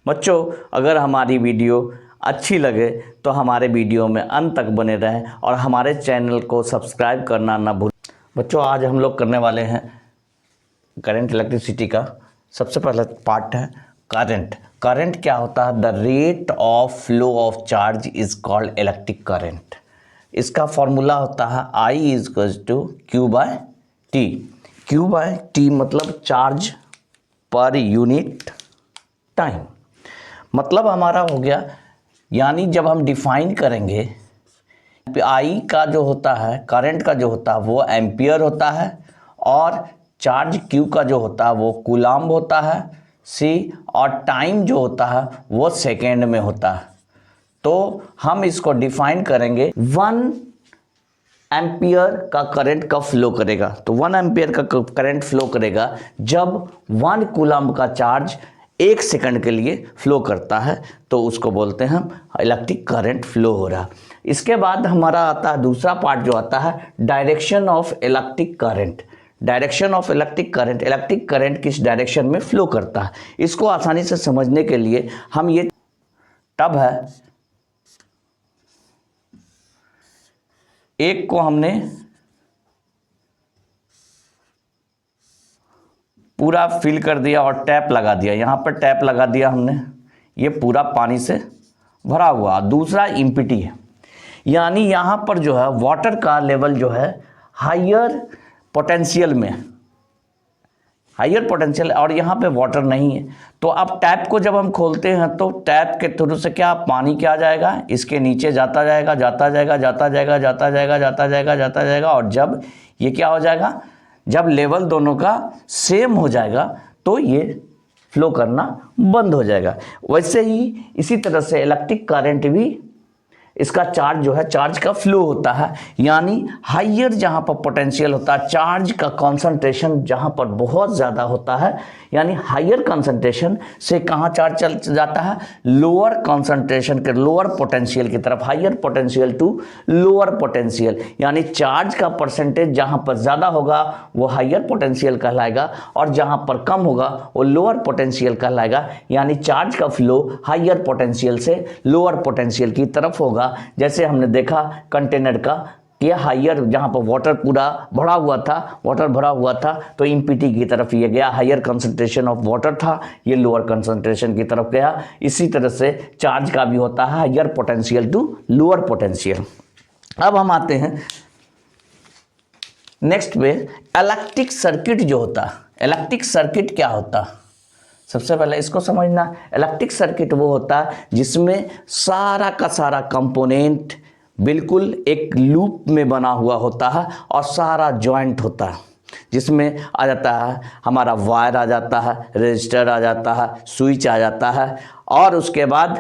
बच्चों, अगर हमारी वीडियो अच्छी लगे तो हमारे वीडियो में अंत तक बने रहें और हमारे चैनल को सब्सक्राइब करना ना भूलें। बच्चों, आज हम लोग करने वाले हैं करंट इलेक्ट्रिसिटी का। सबसे पहला पार्ट है करंट। करंट क्या होता है? The rate of flow of charge is called electric current. इसका फॉर्मूला होता है I is to Q by T. Q by T मतलब चार्ज पर यूनिट टाइम। मतलब हमारा हो गया, यानी जब हम डिफाइन करेंगे I का जो होता है, करंट का जो होता है वो एम्पियर होता है और चार्ज Q का जो होता है वो कूलम्ब होता है C, और टाइम जो होता है वो सेकेंड में होता है। तो हम इसको डिफाइन करेंगे 1 एम्पियर का करंट कब फ्लो करेगा। तो 1 एम्पियर का करंट फ्लो करेगा जब 1 कूलम्ब का चार्ज 1 सेकंड के लिए फ्लो करता है, तो उसको बोलते हैं हम इलेक्ट्रिक करंट फ्लो हो रहा। इसके बाद हमारा आता है दूसरा पार्ट जो आता है direction of electric current. Direction of electric current, electric current किस डायरेक्शन में फ्लो करता है, इसको आसानी से समझने के लिए हम ये टब है, एक को हमने पूरा फिल कर दिया और टैप लगा दिया। यहाँ पर टैप लगा दिया हमने, ये पूरा पानी से भरा हुआ। दूसरा इम्पिटी है, यानी यहाँ पर जो है वाटर का लेवल जो है हायर पोटेंशियल में, हायर पोटेंशियल, और यहाँ पे वाटर नहीं है। तो अब टैप को जब हम खोलते हैं तो टैप के थ्रू से क्या पानी क्या जाएगा, इसके नीचे जाता जाएगा, जाता जाएगा, जाता जाएगा, जाता जाएगा, जाता जाएगा, जाता जाएगा, और जब ये क्या हो जाएगा, जब लेवल दोनों का सेम हो जाएगा तो ये फ्लो करना बंद हो जाएगा। वैसे ही इसी तरह से इलेक्ट्रिक करंट भी, इसका चार्ज जो है, चार्ज का फ्लो होता है, यानी हायर जहाँ पर पोटेंशियल होता है, चार्ज का कॉन्सेंट्रेशन जहाँ पर बहुत ज़्यादा होता है, यानी हायर कॉन्सेंट्रेशन से कहाँ चार्ज चल जाता है, लोअर कॉन्सेंट्रेशन के, लोअर पोटेंशियल की तरफ, higher potential to lower potential. यानी चार्ज का परसेंटेज जहाँ पर ज़्यादा होगा वो हायर पोटेंशियल कहलाएगा और जहाँ पर कम होगा वो लोअर पोटेंशियल कहलाएगा। यानी चार्ज का फ्लो हायर पोटेंशियल से लोअर पोटेंशियल की तरफ होगा। जैसे हमने देखा कंटेनर का कि हायर जहां पर वाटर पूरा भरा हुआ था, वाटर भरा हुआ था, तो इम्पिटी की तरफ ये गया, हायर कंसंट्रेशन ऑफ वाटर था, ये लोअर कंसंट्रेशन की तरफ गया। इसी तरह से चार्ज का भी होता है higher potential to lower potential. अब हम आते हैं नेक्स्ट पे, इलेक्ट्रिक सर्किट जो होता। इलेक्ट्रिक सर्किट क्या होता, सबसे पहले इसको समझना। इलेक्ट्रिक सर्किट वो होता है जिसमें सारा का सारा कंपोनेंट बिल्कुल एक लूप में बना हुआ होता है और सारा जॉइंट होता है, जिसमें आ जाता है हमारा वायर आ जाता है, रजिस्टर आ जाता है, स्विच आ जाता है, और उसके बाद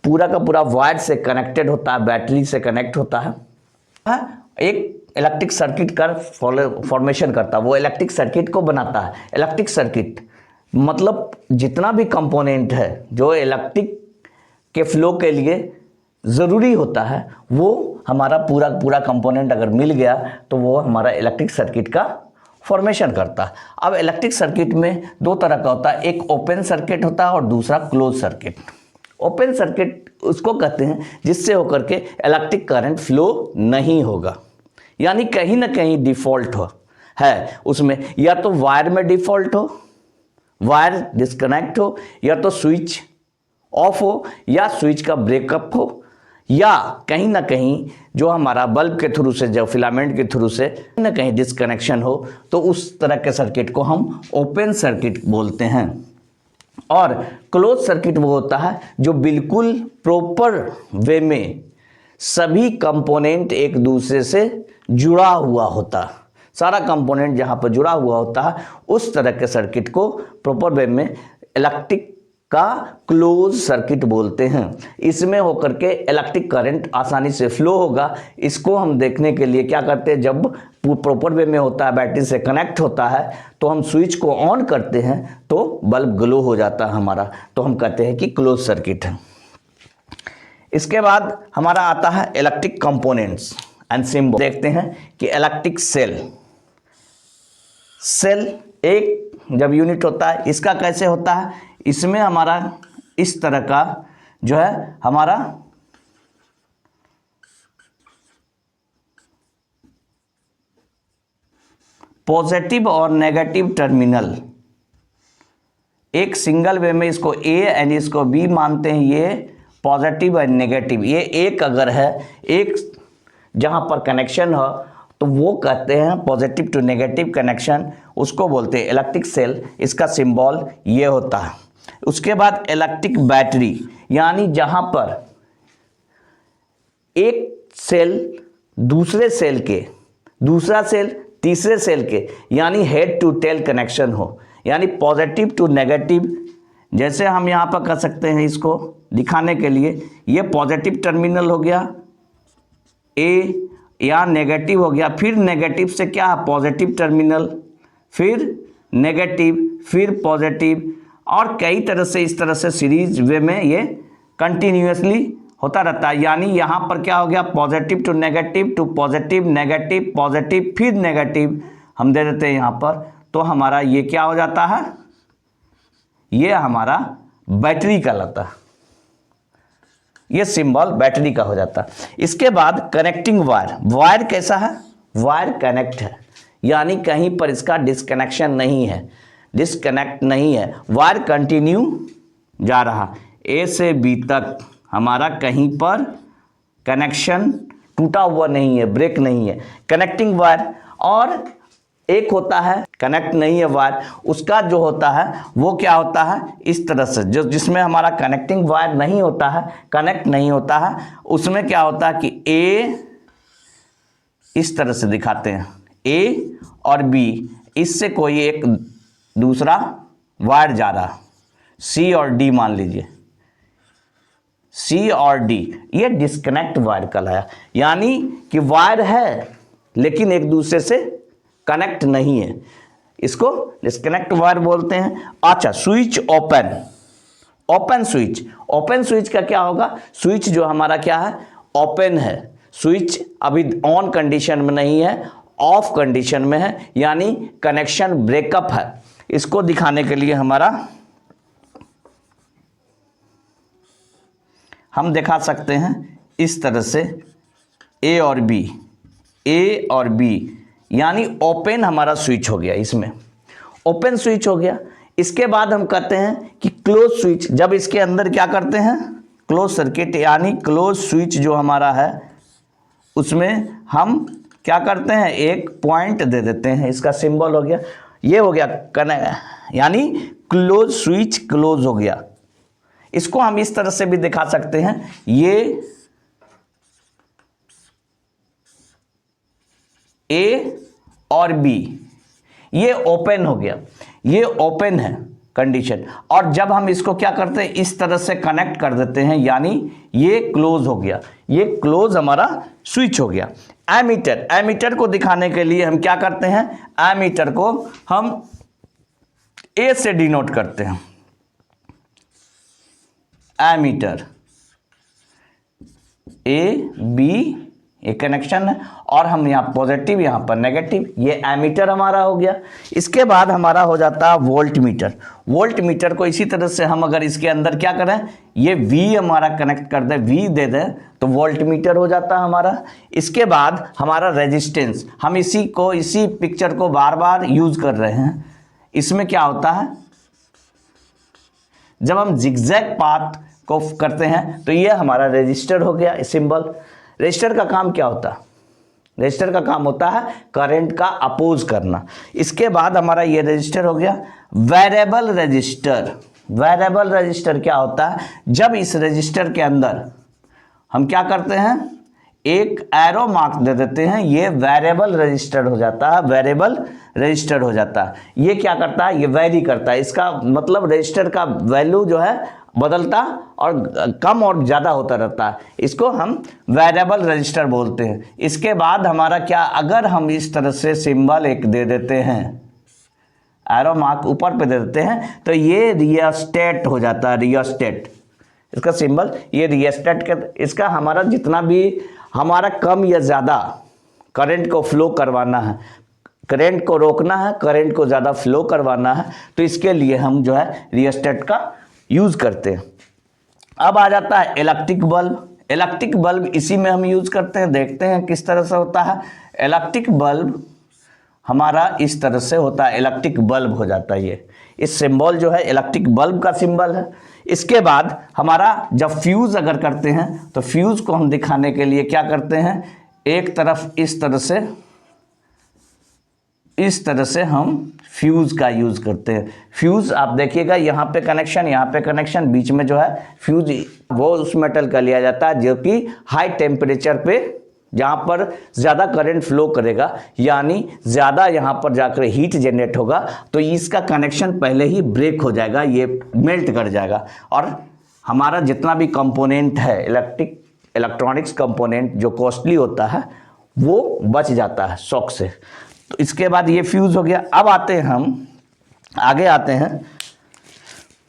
पूरा का पूरा वायर से कनेक्टेड होता है, बैटरी से कनेक्ट होता है। एक इलेक्ट्रिक सर्किट का फॉर्मेशन करता है, वो इलेक्ट्रिक सर्किट को बनाता है। इलेक्ट्रिक सर्किट मतलब जितना भी कंपोनेंट है जो इलेक्ट्रिक के फ्लो के लिए ज़रूरी होता है, वो हमारा पूरा पूरा कंपोनेंट अगर मिल गया तो वो हमारा इलेक्ट्रिक सर्किट का फॉर्मेशन करता है। अब इलेक्ट्रिक सर्किट में दो तरह का होता है, एक ओपन सर्किट होता है और दूसरा क्लोज सर्किट। ओपन सर्किट उसको कहते हैं जिससे होकर के इलेक्ट्रिक करंट फ्लो नहीं होगा, यानी कहीं ना कहीं डिफॉल्ट हो है उसमें, या तो वायर में डिफॉल्ट हो, वायर डिस्कनेक्ट हो, या तो स्विच ऑफ हो, या स्विच का ब्रेकअप हो, या कहीं ना कहीं जो हमारा बल्ब के थ्रू से, जो फिलामेंट के थ्रू से कहीं ना कहीं डिस्कनेक्शन हो, तो उस तरह के सर्किट को हम ओपन सर्किट बोलते हैं। और क्लोज सर्किट वो होता है जो बिल्कुल प्रॉपर वे में सभी कंपोनेंट एक दूसरे से जुड़ा हुआ होता है, सारा कंपोनेंट जहां पर जुड़ा हुआ होता है, उस तरह के सर्किट को प्रॉपर वे में इलेक्ट्रिक का क्लोज सर्किट बोलते हैं। इसमें होकर के इलेक्ट्रिक करंट आसानी से फ्लो होगा। इसको हम देखने के लिए क्या करते हैं, जब प्रॉपर वे में होता है, बैटरी से कनेक्ट होता है, तो हम स्विच को ऑन करते हैं तो बल्ब ग्लो हो जाता है हमारा, तो हम कहते हैं कि क्लोज सर्किट है। इसके बाद हमारा आता है इलेक्ट्रिक कंपोनेंट्स एंड सिंबल। देखते हैं कि इलेक्ट्रिक सेल, सेल एक जब यूनिट होता है, इसका कैसे होता है, इसमें हमारा इस तरह का जो है हमारा पॉजिटिव और नेगेटिव टर्मिनल, एक सिंगल वे में इसको ए एंड इसको बी मानते हैं, ये पॉजिटिव एंड नेगेटिव। ये एक अगर है, एक जहां पर कनेक्शन हो तो वो कहते हैं पॉजिटिव टू नेगेटिव कनेक्शन, उसको बोलते हैं इलेक्ट्रिक सेल। इसका सिंबल ये होता है। उसके बाद इलेक्ट्रिक बैटरी, यानी जहां पर एक सेल दूसरे सेल के, दूसरा सेल तीसरे सेल के, यानी हेड टू टेल कनेक्शन हो, यानी पॉजिटिव टू नेगेटिव। जैसे हम यहाँ पर कर सकते हैं इसको दिखाने के लिए, ये पॉजिटिव टर्मिनल हो गया ए, या नेगेटिव हो गया, फिर नेगेटिव से क्या है पॉजिटिव टर्मिनल, फिर नेगेटिव, फिर पॉजिटिव, और कई तरह से इस तरह से सीरीज वे में ये कंटिन्यूअसली होता रहता है। यानी यहाँ पर क्या हो गया positive to positive, negative, positive, फिर नेगेटिव हम दे देते हैं यहाँ पर, तो हमारा ये क्या हो जाता है, ये हमारा बैटरी कहलाता है। ये सिंबल बैटरी का हो जाता है। इसके बाद कनेक्टिंग वायर, वायर कैसा है, वायर कनेक्ट है, यानी कहीं पर इसका डिस्कनेक्शन नहीं है, डिस्कनेक्ट नहीं है, वायर कंटिन्यू जा रहा ए से बी तक, हमारा कहीं पर कनेक्शन टूटा हुआ नहीं है, ब्रेक नहीं है, कनेक्टिंग वायर। और एक होता है कनेक्ट नहीं है वायर, उसका जो होता है वो क्या होता है इस तरह से, जो जिसमें हमारा कनेक्टिंग वायर नहीं होता है, कनेक्ट नहीं होता है, उसमें क्या होता है कि ए इस तरह से दिखाते हैं, ए और बी, इससे कोई एक दूसरा वायर जा रहा, सी और डी मान लीजिए, सी और डी, ये डिस्कनेक्ट वायर कहलाया। यानी कि वायर है लेकिन एक दूसरे से कनेक्ट नहीं है, इसको डिस्कनेक्ट वायर बोलते हैं। अच्छा, switch open, open switch, open switch का क्या होगा, स्विच जो हमारा क्या है ओपन है, स्विच अभी ऑन कंडीशन में नहीं है, ऑफ कंडीशन में है, यानी कनेक्शन ब्रेकअप है। इसको दिखाने के लिए हम दिखा सकते हैं इस तरह से ए और बी, ए और बी, यानी ओपन हमारा स्विच हो गया, इसमें ओपन स्विच हो गया। इसके बाद हम कहते हैं कि क्लोज स्विच, जब इसके अंदर क्या करते हैं क्लोज सर्किट, यानी क्लोज स्विच जो हमारा है उसमें हम क्या करते हैं एक पॉइंट दे देते हैं, इसका सिंबल हो गया, ये हो गया यानी क्लोज स्विच क्लोज हो गया। इसको हम इस तरह से भी दिखा सकते हैं, ये ए और बी, ये ओपन हो गया, ये ओपन है कंडीशन, और जब हम इसको क्या करते हैं इस तरह से कनेक्ट कर देते हैं, यानी ये क्लोज हो गया, ये क्लोज हमारा स्विच हो गया। एमीटर, एमीटर को दिखाने के लिए हम क्या करते हैं, एमीटर को हम ए से डिनोट करते हैं, एमीटर ए बी एक कनेक्शन है, और हम यहाँ पॉजिटिव यहाँ पर नेगेटिव, ये एमीटर हमारा हो गया। इसके बाद हमारा हो जाता है वोल्ट मीटर। वोल्ट मीटर को इसी तरह से हम अगर इसके अंदर क्या करें, ये V हमारा कनेक्ट कर दें, V दे दें, तो वोल्ट मीटर हो जाता है हमारा। इसके बाद हमारा रेजिस्टेंस, हम इसी पिक्चर को बार बार यूज कर रहे हैं। इसमें क्या होता है, जब हम जिगजैग पाथ को करते हैं तो ये हमारा रेजिस्टर हो गया सिंबल। रजिस्टर का काम क्या होता है, रजिस्टर का काम होता है करंट का अपोज करना। इसके बाद हमारा ये रजिस्टर हो गया वेरिएबल रजिस्टर। वेरिएबल रजिस्टर क्या होता है, जब इस रजिस्टर के अंदर हम क्या करते हैं एक एरो मार्क दे देते हैं, ये वेरिएबल रजिस्टर हो जाता है, वेरिएबल रजिस्टर हो जाता है। ये क्या करता है, ये वैरी करता है, इसका मतलब रजिस्टर का वैल्यू जो है बदलता और कम और ज़्यादा होता रहता है, इसको हम वेरिएबल रजिस्टर बोलते हैं। इसके बाद हमारा क्या, अगर हम इस तरह से सिंबल एक दे देते हैं, एरो मार्क ऊपर पे दे देते हैं, तो ये रियोस्टेट हो जाता है, रियोस्टेट इसका सिंबल, ये रियोस्टेट के, इसका हमारा जितना भी हमारा कम या ज़्यादा करंट को फ्लो करवाना है, करंट को रोकना है, करंट को ज़्यादा फ्लो करवाना है, तो इसके लिए हम जो है रियोस्टेट का यूज़ करते हैं। अब आ जाता है इलेक्ट्रिक बल्ब। इलेक्ट्रिक बल्ब इसी में हम यूज करते हैं, देखते हैं किस तरह से होता है। इलेक्ट्रिक बल्ब हमारा इस तरह से होता है, इलेक्ट्रिक बल्ब हो जाता है ये। इस सिंबल जो है इलेक्ट्रिक बल्ब का सिंबल है। इसके बाद हमारा जब फ्यूज अगर करते हैं तो फ्यूज को हम दिखाने के लिए क्या करते हैं, एक तरफ इस तरह से हम फ्यूज का यूज करते हैं। फ्यूज आप देखिएगा यहाँ पे कनेक्शन, बीच में जो है फ्यूज वो उस मेटल का लिया जाता है जो कि हाई टेम्परेचर पे, जहाँ पर ज़्यादा करंट फ्लो करेगा, यानी ज़्यादा यहाँ पर जाकर हीट जनरेट होगा, तो इसका कनेक्शन पहले ही ब्रेक हो जाएगा, ये मेल्ट कर जाएगा और हमारा जितना भी कंपोनेंट है इलेक्ट्रॉनिक्स कंपोनेंट जो कॉस्टली होता है वो बच जाता है शॉक से। तो इसके बाद ये फ्यूज हो गया। अब आगे आते हैं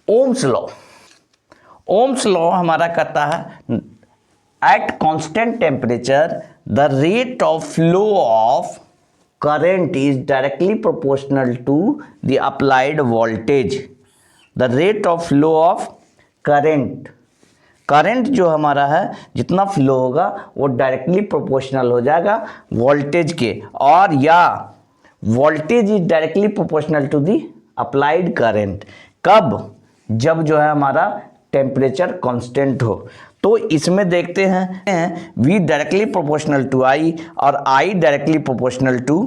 ओम्स लॉ। ओम्स लॉ हमारा कहता है at constant temperature the rate of flow of current is directly proportional to the applied voltage. The rate of flow of current जो हमारा है जितना फ्लो होगा वो डायरेक्टली प्रोपोर्शनल हो जाएगा वोल्टेज के, और या voltage is directly proportional to the applied current. कब? जब जो है हमारा टेम्परेचर कांस्टेंट हो। तो इसमें देखते हैं V directly proportional to I और I directly proportional to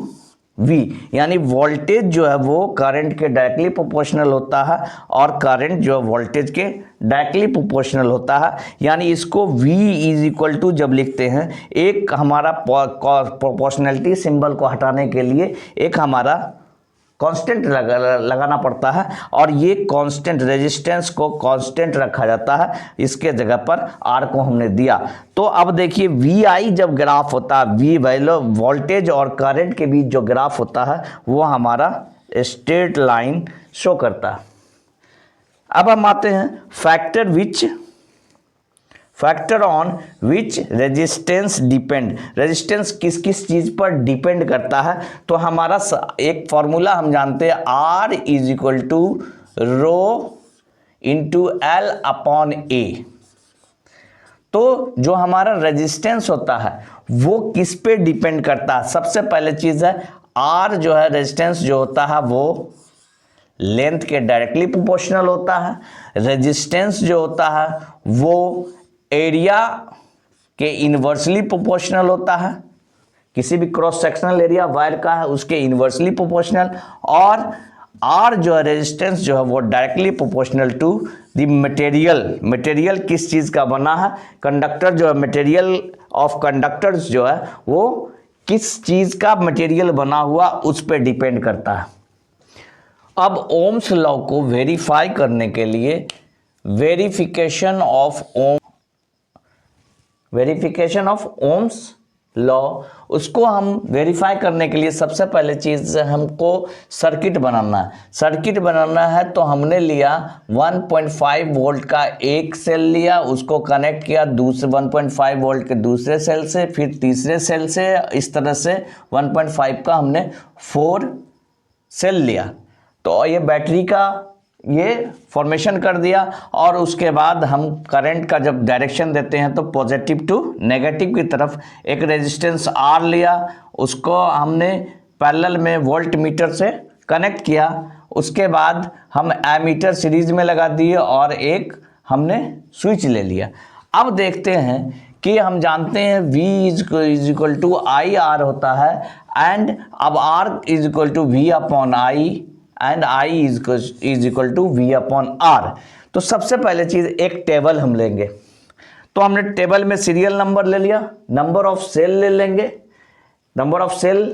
V, यानी वोल्टेज जो है वो करंट के डायरेक्टली प्रोपोर्शनल होता है और करंट जो है वोल्टेज के डायरेक्टली प्रोपोर्शनल होता है। यानी इसको V इज इक्वल टू जब लिखते हैं, एक हमारा प्रोपोर्शनलिटी सिंबल को हटाने के लिए एक हमारा कांस्टेंट लगाना पड़ता है और ये कांस्टेंट रेजिस्टेंस को कांस्टेंट रखा जाता है, इसके जगह पर R को हमने दिया। तो अब देखिए VI जब ग्राफ होता है, V वैल्यू वोल्टेज और करंट के बीच जो ग्राफ होता है वो हमारा स्ट्रेट लाइन शो करता है। अब हम आते हैं factor on which resistance depend. Resistance किस किस चीज पर डिपेंड करता है, तो हमारा एक फॉर्मूला हम जानते हैं R is equal to rho into L upon A। तो जो हमारा रेजिस्टेंस होता है वो किस पे डिपेंड करता है, सबसे पहले चीज है R जो है रेजिस्टेंस जो होता है वो लेंथ के डायरेक्टली प्रोपोर्शनल होता है। रेजिस्टेंस जो होता है वो एरिया के इन्वर्सली प्रोपोर्शनल होता है, किसी भी क्रॉस सेक्शनल एरिया वायर का है उसके इन्वर्सली प्रोपोर्शनल, और R जो है रेजिस्टेंस जो है वो directly proportional to the material किस चीज का बना है, कंडक्टर जो है मटेरियल ऑफ कंडक्टर्स जो है वो किस चीज का मटेरियल बना हुआ उस पर डिपेंड करता है। अब ओम्स लॉ को वेरीफाई करने के लिए वेरिफिकेशन ऑफ ओम्स लॉ, उसको हम वेरीफाई करने के लिए सबसे पहले चीज हमको सर्किट बनाना है। तो हमने लिया 1.5 वोल्ट का एक सेल लिया, उसको कनेक्ट किया दूसरे 1.5 वोल्ट के दूसरे सेल से, फिर तीसरे सेल से, इस तरह से 1.5 का हमने 4 सेल लिया। तो ये बैटरी का ये फॉर्मेशन कर दिया और उसके बाद हम करंट का जब डायरेक्शन देते हैं तो पॉजिटिव टू नेगेटिव की तरफ एक रेजिस्टेंस R लिया, उसको हमने पैरेलल में वोल्ट मीटर से कनेक्ट किया। उसके बाद हम एमीटर सीरीज में लगा दिए और एक हमने स्विच ले लिया। अब देखते हैं कि हम जानते हैं V is equal to IR होता है, एंड अब R is equal to V upon I and I is equal to V upon R। तो सबसे पहले चीज एक टेबल हम लेंगे, तो हमने टेबल में सीरियल नंबर ले लिया, नंबर ऑफ सेल ले लेंगे, नंबर ऑफ सेल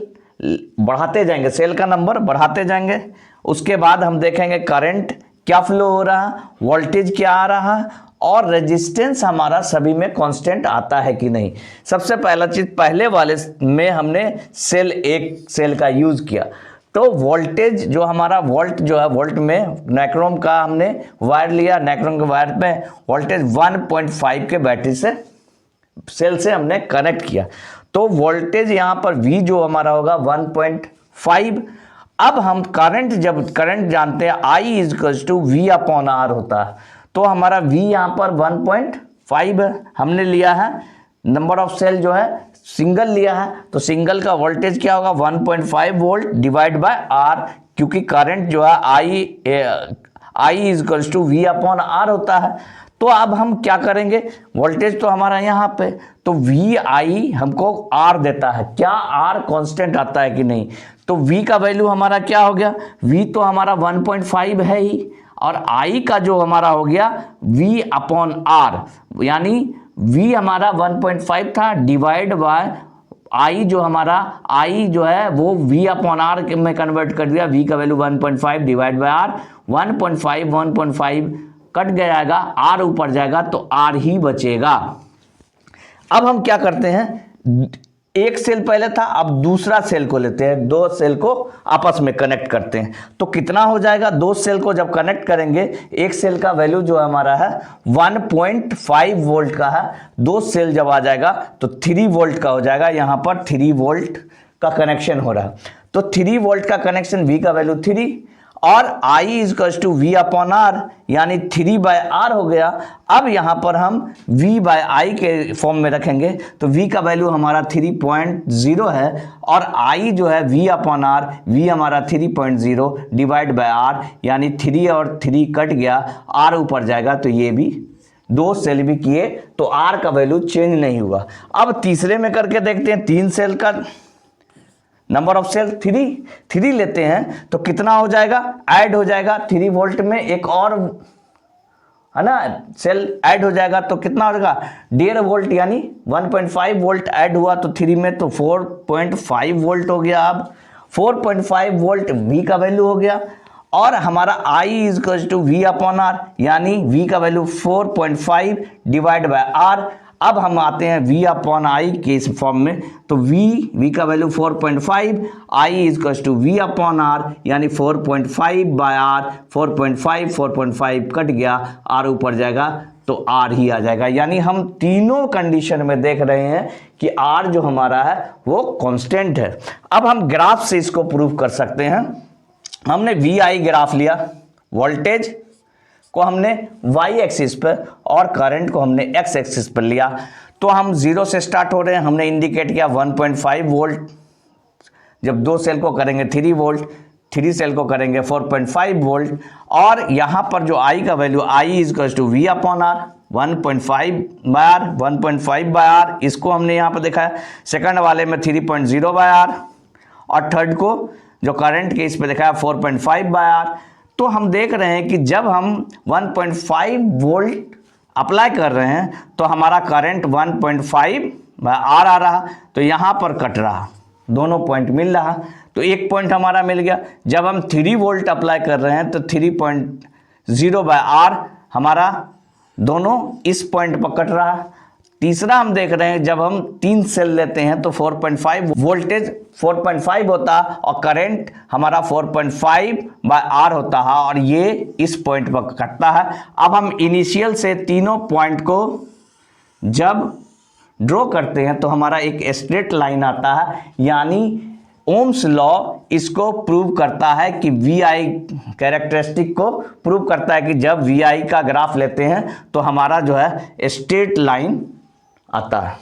बढ़ाते जाएंगे, सेल का नंबर बढ़ाते जाएंगे। उसके बाद हम देखेंगे करंट क्या फ्लो हो रहा, वोल्टेज क्या आ रहा और रेजिस्टेंस हमारा सभी में कांस्टेंट आता है कि नहीं। सबसे पहला चीज पहले वाले में हमने एक सेल का यूज किया, तो वोल्टेज जो हमारा वोल्ट जो है, वोल्ट में नाइक्रोम का हमने वायर लिया, नाइक्रोम के वायर पे वोल्टेज 1.5 के बैटरी से सेल से हमने कनेक्ट किया, तो वोल्टेज यहाँ पर V जो हमारा होगा 1.5। अब हम करंट जानते हैं I is equal to V upon R होता है, तो तो हमारा V यहाँ पर 1.5 है, हमने लिया है। नंबर ऑफ सेल जो है सिंगल लिया है, तो सिंगल का वोल्टेज क्या होगा 1.5 वोल्ट डिवाइड बाय R, क्योंकि करंट जो है I is equals to V upon R होता है। तो अब हम क्या करेंगे, वोल्टेज तो हमारा यहाँ पे, तो VI हमको R देता है, क्या R कांस्टेंट आता है कि नहीं, तो V का वैल्यू हमारा क्या हो गया, V तो हमारा 1.5 है ही, और I का जो हमारा हो गया V अपॉन R, यानी V हमारा 1.5 था डिवाइड बाय I जो हमारा I जो है वो V अपॉन R में कन्वर्ट कर दिया, V का value 1.5 divide by R, 1.5 cut जाएगा, R ऊपर जाएगा तो R ही बचेगा। अब हम क्या करते हैं, एक सेल पहले था, अब दूसरा सेल को लेते हैं, दो सेल को आपस में कनेक्ट करते हैं, तो कितना हो जाएगा, दो सेल को जब कनेक्ट करेंगे, एक सेल का वैल्यू जो हमारा है 1.5 वोल्ट का है, दो सेल जब आ जाएगा तो 3 वोल्ट का हो जाएगा। यहाँ पर 3 वोल्ट का कनेक्शन हो रहा है, तो 3 वोल्ट का कनेक्शन, V का वैल्यू 3 और I is equals to V upon R, यानी 3 बाय R हो गया। अब यहाँ पर हम V बाय I के फॉर्म में रखेंगे, तो V का वैल्यू हमारा 3.0 है और I जो है V अपॉन R, V हमारा 3.0 डिवाइड बाय R, यानी 3 और 3 कट गया, R ऊपर जाएगा, तो ये भी दो सेल भी किए तो R का वैल्यू चेंज नहीं हुआ। अब तीसरे में करके देखते हैं, 3 सेल का नंबर ऑफ सेल 3 लेते हैं, तो कितना हो जाएगा, ऐड हो जाएगा 3 वोल्ट में एक और है ना सेल ऐड हो जाएगा, तो कितना हो जाएगा 1.5 वोल्ट, यानी 1.5 वोल्ट ऐड हुआ तो 3 में, तो 4.5 वोल्ट हो गया। अब 4.5 वोल्ट V का वैल्यू हो गया, और हमारा I is equal to V upon R, यानी V का वैल्यू 4.5 डिवाइड बाय R। अब हम आते हैं V अपॉन I के इस फॉर्म में, तो V का value 4.5, I is equal to V upon R, यानी 4.5 बाय R, 4.5 कट गया, R ऊपर जाएगा तो R ही आ जाएगा। यानी हम तीनों कंडीशन में देख रहे हैं कि R जो हमारा है वो कांस्टेंट है। अब हम ग्राफ से इसको प्रूव कर सकते हैं। हमने VI ग्राफ लिया, वोल्टेज को हमने Y एक्सिस पर और करंट को हमने X एक्सिस पर लिया, तो हम 0 से स्टार्ट हो रहे हैं, हमने इंडिकेट किया 1.5 वोल्ट, जब दो सेल को करेंगे 3 वोल्ट, 3 सेल को करेंगे 4.5 वोल्ट, और यहाँ पर जो I का value I is equal to V upon R, 1.5 by R, इसको हमने यहाँ पर देखा है। सेकंड वाले में 3.0 बाय R, और थर्ड को जो करंट के इस पे देखा है 4.5 बाय R। तो हम देख रहे हैं कि जब हम 1.5 वोल्ट अप्लाई कर रहे हैं तो हमारा करंट 1.5 बाय R आ रहा, तो यहाँ पर कट रहा, दोनों पॉइंट मिल रहा, तो एक पॉइंट हमारा मिल गया। जब हम 3 वोल्ट अप्लाई कर रहे हैं तो 3.0 बाय R हमारा दोनों इस पॉइंट पर कट रहा। तीसरा हम देख रहे हैं, जब हम 3 सेल लेते हैं तो 4.5 वोल्टेज 4.5 होता और करंट हमारा 4.5 बाय R होता है, और ये इस पॉइंट पर कटता है। अब हम इनिशियल से तीनों पॉइंट को जब ड्रॉ करते हैं तो हमारा एक स्ट्रेट लाइन आता है, यानी ओम्स लॉ इसको प्रूव करता है कि VI कैरेक्टरिस्टिक को प्रूव करता है कि जब VI का ग्राफ लेते हैं तो हमारा जो है स्ट्रेट लाइन आता है।